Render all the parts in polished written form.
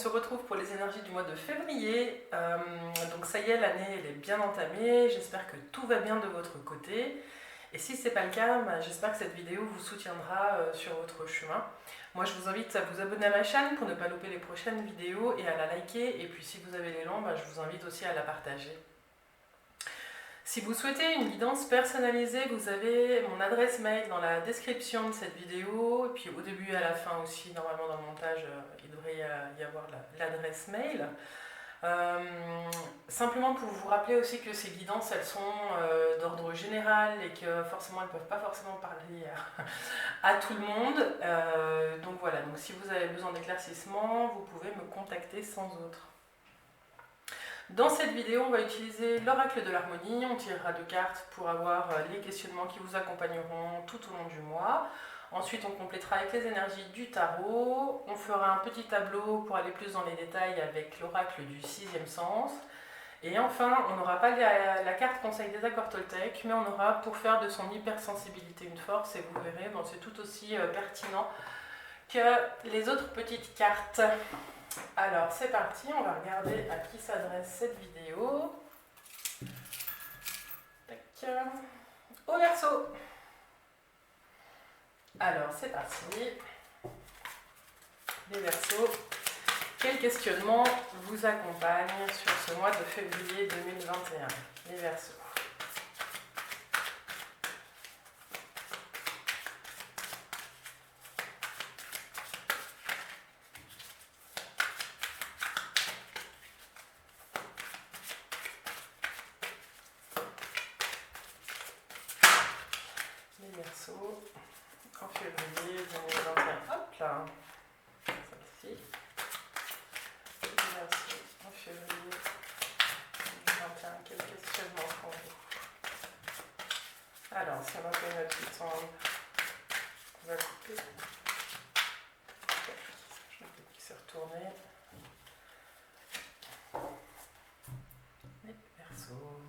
se retrouve pour les énergies du mois de février. Donc ça y est, l'année elle est bien entamée. J'espère que tout va bien de votre côté. Et si ce n'est pas le cas, j'espère que cette vidéo vous soutiendra sur votre chemin. Moi je vous invite à vous abonner à ma chaîne pour ne pas louper les prochaines vidéos et à la liker. Et puis si vous avez l'élan, je vous invite aussi à la partager. Si vous souhaitez une guidance personnalisée, vous avez mon adresse mail dans la description de cette vidéo. Et puis au début et à la fin aussi, normalement dans le montage, il devrait y avoir l'adresse mail. Simplement pour vous rappeler aussi que ces guidances, elles sont d'ordre général et que forcément elles ne peuvent pas forcément parler à tout le monde. Donc voilà, donc si vous avez besoin d'éclaircissement, vous pouvez me contacter sans autre. Dans cette vidéo, on va utiliser l'oracle de l'harmonie. On tirera 2 cartes pour avoir les questionnements qui vous accompagneront tout au long du mois. Ensuite, on complétera avec les énergies du tarot. On fera un petit tableau pour aller plus dans les détails avec l'oracle du 6e sens. Et enfin, on n'aura pas la carte conseil des accords Toltec, mais on aura pour faire de son hypersensibilité une force. Et vous verrez, c'est tout aussi pertinent que les autres petites cartes. Alors c'est parti, on va regarder à qui s'adresse cette vidéo. Tac. Au Verseau. Alors c'est parti. Les Verseaux, quel questionnement vous accompagne sur ce mois de février 2021? Les Verseaux. Verseau en février 2021. Hop là, celle-ci. Verseau en février 2021. Quel questionnement pour vous? Alors, si on va faire une petite sonde, on va couper. Je vais peut-être qu'il s'est retourné. Les Verseaux.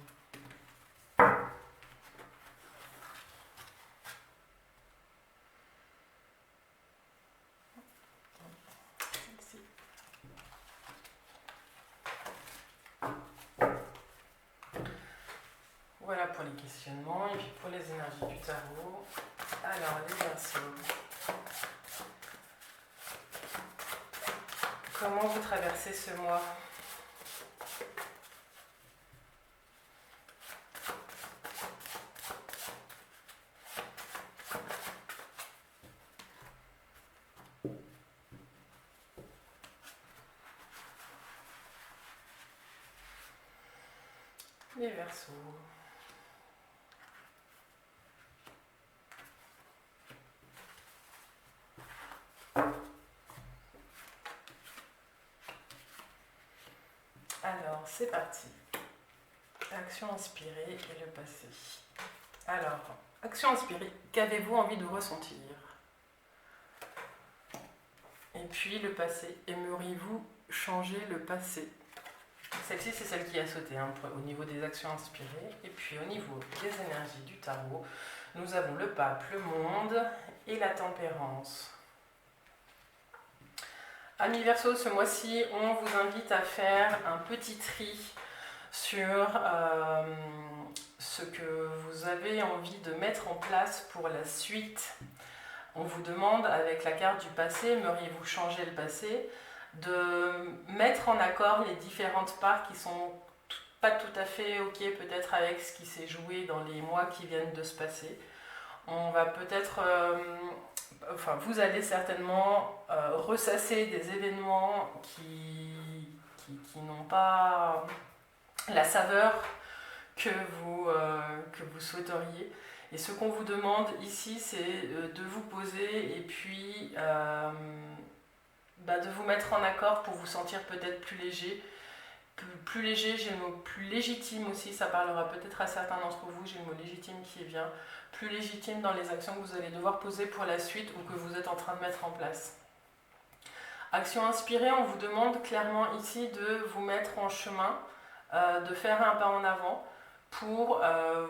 Voilà pour les questionnements et puis pour les énergies du tarot. Alors les Verseaux. Comment vous traversez ce mois? Les Verseaux. Alors, c'est parti. Action inspirée et le passé. Alors, action inspirée, qu'avez-vous envie de ressentir? Et puis le passé, aimeriez-vous changer le passé? Celle-ci, c'est celle qui a sauté au niveau des actions inspirées. Et puis au niveau des énergies du tarot, nous avons le pape, le monde et la tempérance. Amis Verseau, ce mois-ci, on vous invite à faire un petit tri sur ce que vous avez envie de mettre en place pour la suite. On vous demande, avec la carte du passé, aimeriez-vous changer le passé, de mettre en accord les différentes parts qui sont pas tout à fait ok peut-être avec ce qui s'est joué dans les mois qui viennent de se passer. On va peut-être... vous allez certainement ressasser des événements qui n'ont pas la saveur que vous souhaiteriez. Et ce qu'on vous demande ici, c'est de vous poser et puis de vous mettre en accord pour vous sentir peut-être plus léger. Plus léger, j'ai le mot plus légitime aussi, ça parlera peut-être à certains d'entre vous, j'ai le mot légitime qui vient. Plus légitime dans les actions que vous allez devoir poser pour la suite ou que vous êtes en train de mettre en place. Action inspirée, on vous demande clairement ici de vous mettre en chemin, de faire un pas en avant pour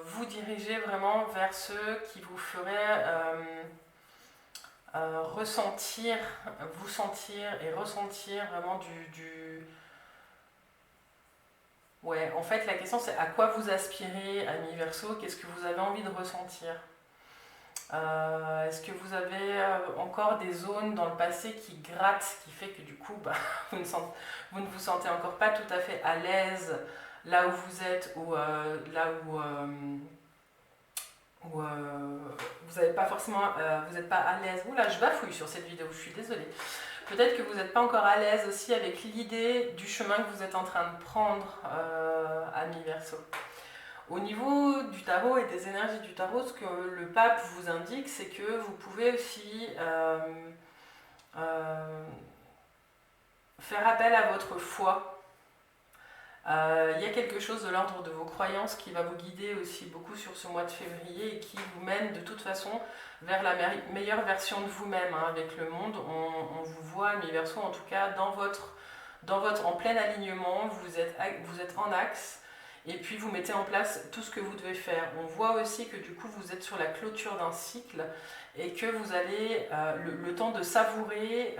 vous diriger vraiment vers ce qui vous ferait ressentir, vous sentir et ressentir vraiment Ouais, en fait, la question c'est à quoi vous aspirez, ami Verseau, qu'est-ce que vous avez envie de ressentir? Est-ce que vous avez encore des zones dans le passé qui grattent, qui fait que du coup, bah, vous ne vous sentez encore pas tout à fait à l'aise là où vous êtes, ou là où vous n'avez pas forcément, vous n'êtes pas à l'aise. Oula, je bafouille sur cette vidéo, je suis désolée. Peut-être que vous n'êtes pas encore à l'aise aussi avec l'idée du chemin que vous êtes en train de prendre, ami Verseau. Au niveau du tarot et des énergies du tarot, ce que le pape vous indique, c'est que vous pouvez aussi faire appel à votre foi. Il y a quelque chose de l'ordre de vos croyances qui va vous guider aussi beaucoup sur ce mois de février et qui vous mène de toute façon vers la meilleure version de vous-même. Hein. Avec le monde, on vous voit, mes Verseaux, en tout cas, en plein alignement, vous êtes en axe. Et puis vous mettez en place tout ce que vous devez faire. On voit aussi que du coup vous êtes sur la clôture d'un cycle et que vous allez, le temps de savourer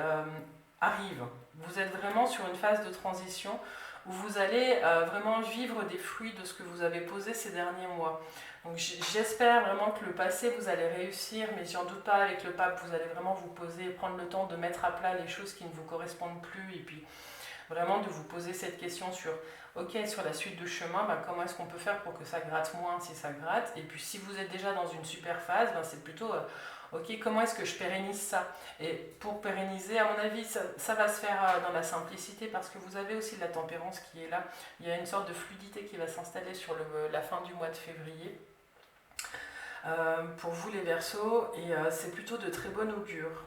arrive. Vous êtes vraiment sur une phase de transition où vous allez vraiment vivre des fruits de ce que vous avez posé ces derniers mois. Donc j'espère vraiment que le passé vous allez réussir, mais j'en doute pas, avec le pape vous allez vraiment vous poser, prendre le temps de mettre à plat les choses qui ne vous correspondent plus et puis vraiment de vous poser cette question sur sur la suite de chemin, comment est-ce qu'on peut faire pour que ça gratte moins si ça gratte? Et puis si vous êtes déjà dans une super phase, c'est plutôt comment est-ce que je pérennise ça? Et pour pérenniser, à mon avis, ça va se faire dans la simplicité parce que vous avez aussi la tempérance qui est là. Il y a une sorte de fluidité qui va s'installer sur la fin du mois de février. Pour vous les Verseaux, et c'est plutôt de très bon augure.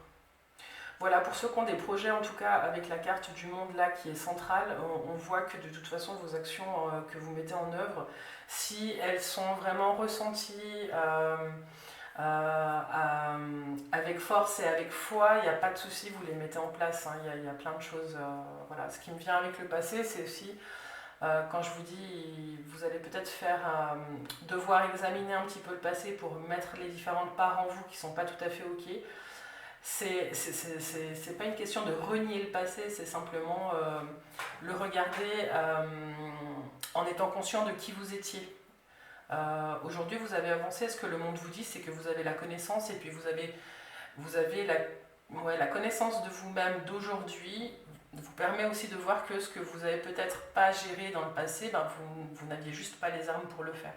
Voilà, pour ceux qui ont des projets, en tout cas, avec la carte du monde là qui est centrale, on voit que de toute façon, vos actions que vous mettez en œuvre, si elles sont vraiment ressenties avec force et avec foi, il n'y a pas de souci, vous les mettez en place. Hein, il y a plein de choses. Voilà. Ce qui me vient avec le passé, c'est aussi, quand je vous dis, vous allez peut-être devoir examiner un petit peu le passé pour mettre les différentes parts en vous qui ne sont pas tout à fait OK. C'est pas une question de renier le passé, c'est simplement le regarder en étant conscient de qui vous étiez. Aujourd'hui, vous avez avancé. Ce que le monde vous dit, c'est que vous avez la connaissance et puis vous avez la connaissance de vous-même d'aujourd'hui. Vous permet aussi de voir que ce que vous n'avez peut-être pas géré dans le passé, vous n'aviez juste pas les armes pour le faire.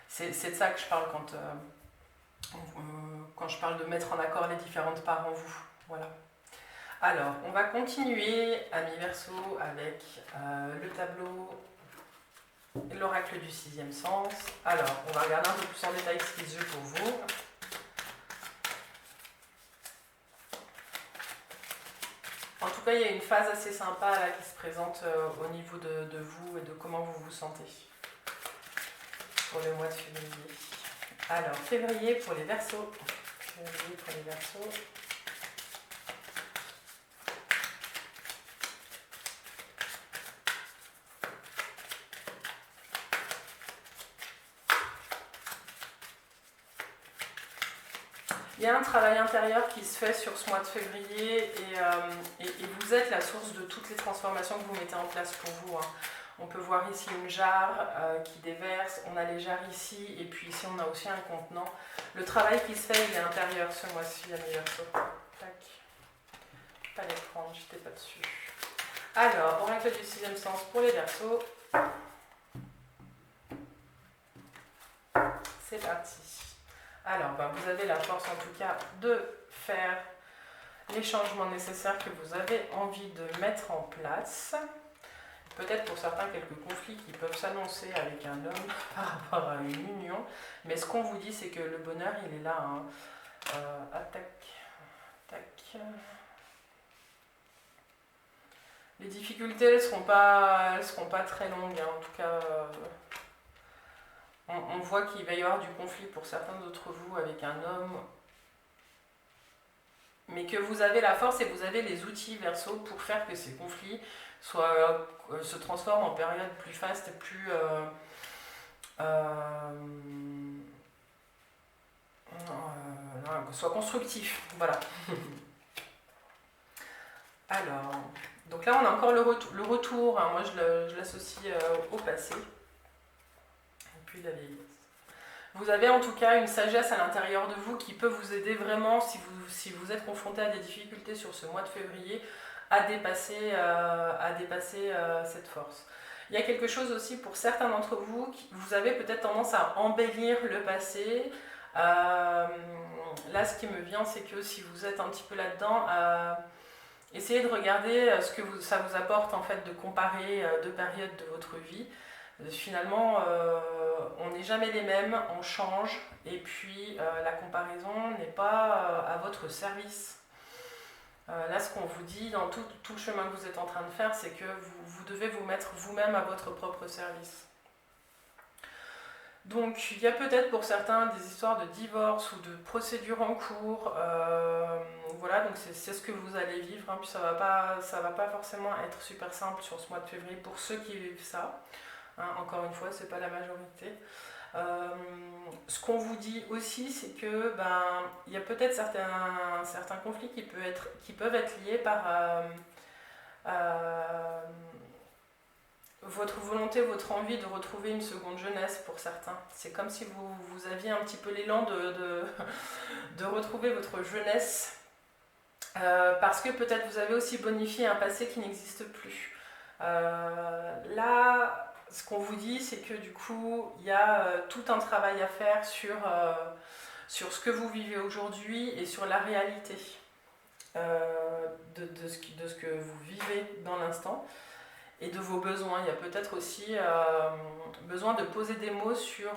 C'est de ça que je parle quand je parle de mettre en accord les différentes parts en vous. Voilà. Alors, on va continuer, amis Verseaux, avec le tableau, l'oracle du sixième sens. Alors, on va regarder un peu plus en détail ce qui se joue pour vous. En tout cas, il y a une phase assez sympa là, qui se présente au niveau de vous et de comment vous vous sentez pour le mois de février. Alors, février pour les Verseaux. Février pour les Verseaux. Il y a un travail intérieur qui se fait sur ce mois de février et vous êtes la source de toutes les transformations que vous mettez en place pour vous. Hein. On peut voir ici une jarre qui déverse, on a les jarres ici, et puis ici on a aussi un contenant. Le travail qui se fait, il est intérieur ce mois-ci, à mes Verseaux. Tac. Pas les prendre, j'étais pas dessus. Alors, oracle du sixième sens pour les Verseaux. C'est parti. Alors, vous avez la force en tout cas de faire les changements nécessaires que vous avez envie de mettre en place. Peut-être pour certains quelques conflits qui peuvent s'annoncer avec un homme par rapport à une union. Mais ce qu'on vous dit, c'est que le bonheur, il est là. Hein. Tac. Les difficultés, elles seront pas très longues. Hein. En tout cas, on voit qu'il va y avoir du conflit pour certains d'entre vous avec un homme. Mais que vous avez la force et vous avez les outils Verseaux pour faire que ces conflits se transforment en période plus faste, plus soit constructif. Voilà. Alors, donc là on a encore le retour, hein, moi je l'associe au passé, et puis la vieillesse. Vous avez en tout cas une sagesse à l'intérieur de vous qui peut vous aider vraiment si vous êtes confronté à des difficultés sur ce mois de février à dépasser cette force. Il y a quelque chose aussi pour certains d'entre vous, vous avez peut-être tendance à embellir le passé. Là ce qui me vient c'est que si vous êtes un petit peu là-dedans, essayez de regarder ce que ça vous apporte en fait de comparer deux périodes de votre vie. Finalement, on n'est jamais les mêmes, on change, et puis la comparaison n'est pas à votre service. Là, ce qu'on vous dit dans tout le chemin que vous êtes en train de faire, c'est que vous devez vous mettre vous-même à votre propre service. Donc, il y a peut-être pour certains des histoires de divorce ou de procédures en cours. Voilà, donc c'est ce que vous allez vivre. Hein, puis ça va pas forcément être super simple sur ce mois de février pour ceux qui vivent ça. Hein, encore une fois, c'est pas la majorité. Ce qu'on vous dit aussi, c'est que il y a peut-être certains conflits qui peuvent être liés par votre volonté, votre envie de retrouver une seconde jeunesse pour certains. C'est comme si vous aviez un petit peu l'élan de retrouver votre jeunesse, parce que peut-être vous avez aussi bonifié un passé qui n'existe plus. Là, ce qu'on vous dit, c'est que du coup, il y a tout un travail à faire sur ce que vous vivez aujourd'hui et sur la réalité de ce que vous vivez dans l'instant et de vos besoins. Il y a peut-être aussi besoin de poser des mots sur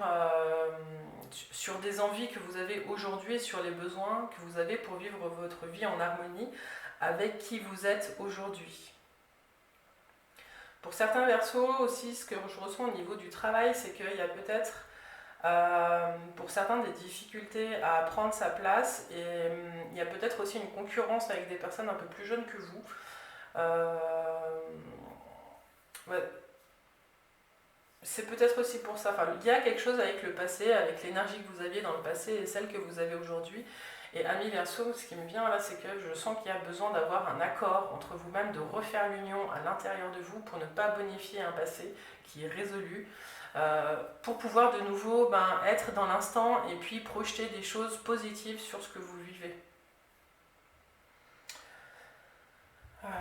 des envies que vous avez aujourd'hui et sur les besoins que vous avez pour vivre votre vie en harmonie avec qui vous êtes aujourd'hui. Pour certains Verseaux aussi, ce que je ressens au niveau du travail, c'est qu'il y a peut-être pour certains des difficultés à prendre sa place, et il y a peut-être aussi une concurrence avec des personnes un peu plus jeunes que vous. Ouais. C'est peut-être aussi pour ça. Enfin, il y a quelque chose avec le passé, avec l'énergie que vous aviez dans le passé et celle que vous avez aujourd'hui. Et ami Verseau, ce qui me vient là, c'est que je sens qu'il y a besoin d'avoir un accord entre vous-même, de refaire l'union à l'intérieur de vous pour ne pas bonifier un passé qui est résolu, pour pouvoir de nouveau être dans l'instant et puis projeter des choses positives sur ce que vous vivez.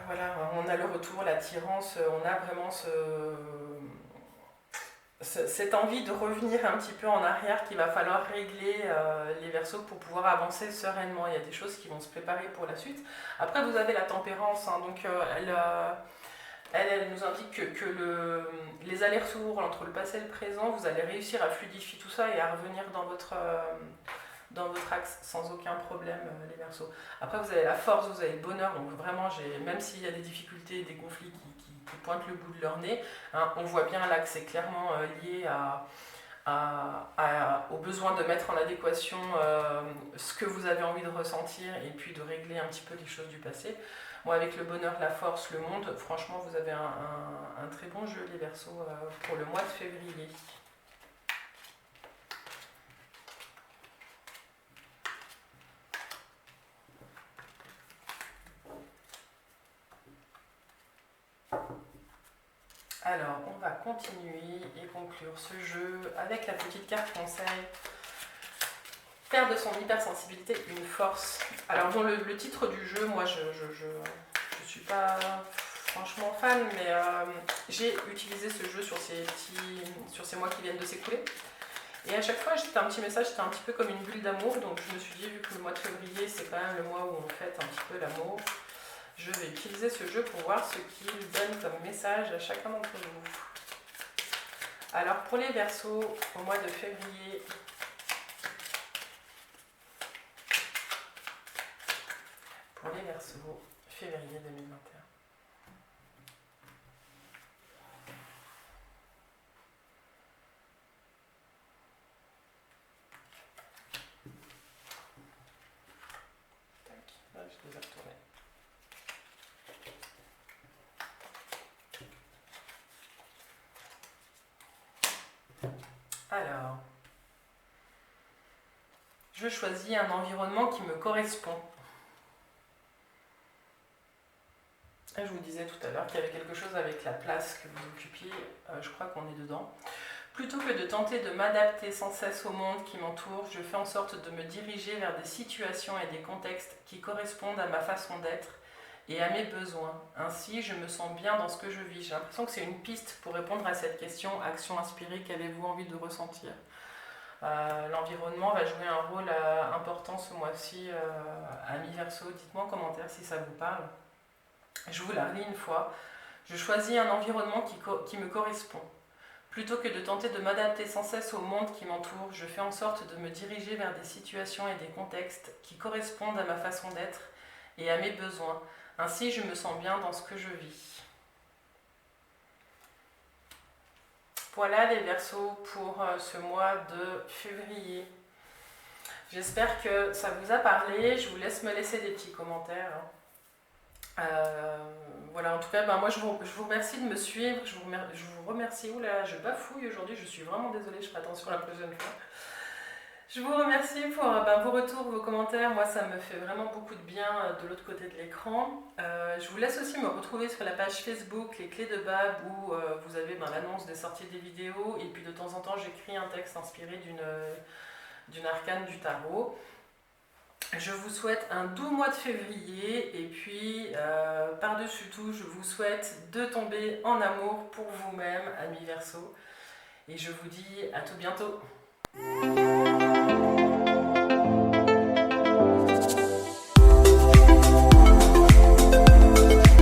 Voilà, on a le retour, l'attirance, on a vraiment cette envie de revenir un petit peu en arrière qu'il va falloir régler les Verseaux pour pouvoir avancer sereinement. Il y a des choses qui vont se préparer pour la suite. Après, vous avez la tempérance, hein, donc elle nous indique que les allers-retours entre le passé et le présent, vous allez réussir à fluidifier tout ça et à revenir dans votre axe sans aucun problème, les Verseaux. Après, vous avez la force, vous avez le bonheur, donc vraiment, même s'il y a des difficultés, des conflits qui pointent le bout de leur nez, hein, on voit bien là que c'est clairement lié au besoin de mettre en adéquation ce que vous avez envie de ressentir et puis de régler un petit peu les choses du passé. Moi, avec le bonheur, la force, le monde, franchement, vous avez un très bon jeu, les Verseaux, pour le mois de février. Alors, on va continuer et conclure ce jeu avec la petite carte conseil. Faire de son hypersensibilité une force. Alors, dans le titre du jeu, moi, je suis pas franchement fan, mais j'ai utilisé ce jeu sur ces mois qui viennent de s'écouler. Et à chaque fois, c'était un petit message, c'était un petit peu comme une bulle d'amour. Donc, je me suis dit, vu que le mois de février, c'est quand même le mois où on fête un petit peu l'amour, je vais utiliser ce jeu pour voir ce qu'il donne comme message à chacun d'entre vous. Alors pour les Verseaux, au mois de février, février 2021. Tac, là je les ai retournés. Alors, Je choisis un environnement qui me correspond. Et je vous disais tout à l'heure qu'il y avait quelque chose avec la place que vous occupiez, je crois qu'on est dedans. Plutôt que de tenter de m'adapter sans cesse au monde qui m'entoure, je fais en sorte de me diriger vers des situations et des contextes qui correspondent à ma façon d'être et à mes besoins. Ainsi, je me sens bien dans ce que je vis. J'ai l'impression que c'est une piste pour répondre à cette question, action inspirée, qu'avez-vous envie de ressentir? L'environnement va jouer un rôle important ce mois-ci, amis Verseau. Dites-moi en commentaire si ça vous parle. Je vous la relis une fois. Je choisis un environnement qui me correspond. Plutôt que de tenter de m'adapter sans cesse au monde qui m'entoure, je fais en sorte de me diriger vers des situations et des contextes qui correspondent à ma façon d'être et à mes besoins. Ainsi, je me sens bien dans ce que je vis. Voilà les Verseaux pour ce mois de février. J'espère que ça vous a parlé. Je vous laisse me laisser des petits commentaires. Voilà, en tout cas, moi je vous remercie de me suivre. Je vous remercie. Oula, je bafouille aujourd'hui. Je suis vraiment désolée. Je ferai attention la prochaine fois. Je vous remercie pour vos retours, vos commentaires. Moi, ça me fait vraiment beaucoup de bien de l'autre côté de l'écran. Je vous laisse aussi me retrouver sur la page Facebook Les Clés de Bab où vous avez l'annonce des sorties des vidéos. Et puis de temps en temps, j'écris un texte inspiré d'une arcane du tarot. Je vous souhaite un doux mois de février. Et puis, par-dessus tout, je vous souhaite de tomber en amour pour vous-même, amis Verseau. Et je vous dis à tout bientôt.